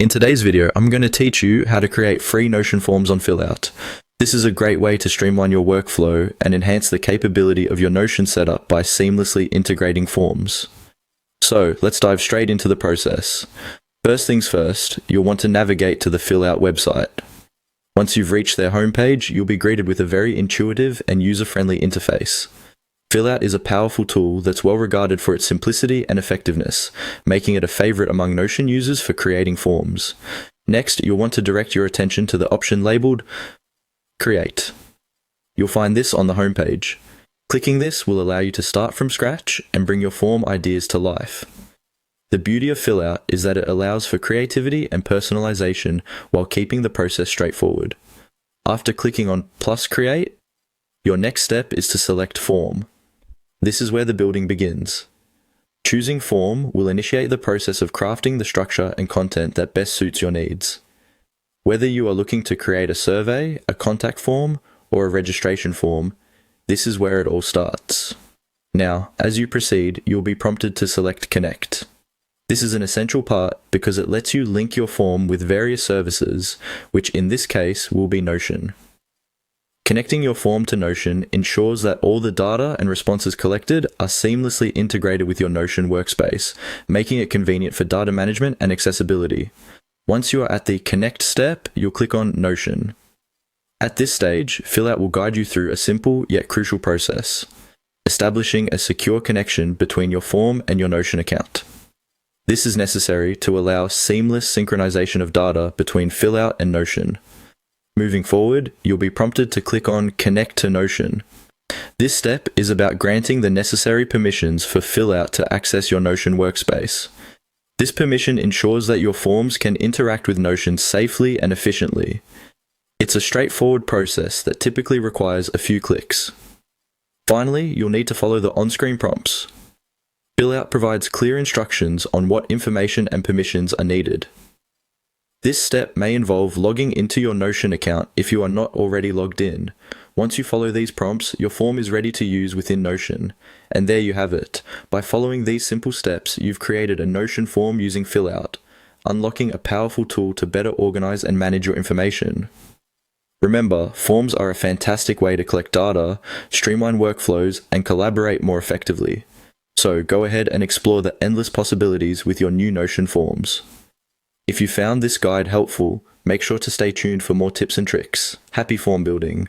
In today's video, I'm going to teach you how to create free Notion forms on Fillout. This is a great way to streamline your workflow and enhance the capability of your Notion setup by seamlessly integrating forms. So, let's dive straight into the process. First things first, you'll want to navigate to the Fillout website. Once you've reached their homepage, you'll be greeted with a very intuitive and user-friendly interface. Fillout is a powerful tool that's well regarded for its simplicity and effectiveness, making it a favorite among Notion users for creating forms. Next, you'll want to direct your attention to the option labeled Create. You'll find this on the homepage. Clicking this will allow you to start from scratch and bring your form ideas to life. The beauty of Fillout is that it allows for creativity and personalization while keeping the process straightforward. After clicking on plus Create, your next step is to select Form. This is where the building begins. Choosing form will initiate the process of crafting the structure and content that best suits your needs. Whether you are looking to create a survey, a contact form, or a registration form, this is where it all starts. Now, as you proceed, you'll be prompted to select Connect. This is an essential part because it lets you link your form with various services, which in this case will be Notion. Connecting your form to Notion ensures that all the data and responses collected are seamlessly integrated with your Notion workspace, making it convenient for data management and accessibility. Once you are at the Connect step, you'll click on Notion. At this stage, Fillout will guide you through a simple yet crucial process, establishing a secure connection between your form and your Notion account. This is necessary to allow seamless synchronization of data between Fillout and Notion. Moving forward, you'll be prompted to click on Connect to Notion. This step is about granting the necessary permissions for Fillout to access your Notion workspace. This permission ensures that your forms can interact with Notion safely and efficiently. It's a straightforward process that typically requires a few clicks. Finally, you'll need to follow the on-screen prompts. Fillout provides clear instructions on what information and permissions are needed. This step may involve logging into your Notion account if you are not already logged in. Once you follow these prompts, your form is ready to use within Notion. And there you have it. By following these simple steps, you've created a Notion form using Fillout, unlocking a powerful tool to better organize and manage your information. Remember, forms are a fantastic way to collect data, streamline workflows, and collaborate more effectively. So go ahead and explore the endless possibilities with your new Notion forms. If you found this guide helpful, make sure to stay tuned for more tips and tricks. Happy form building!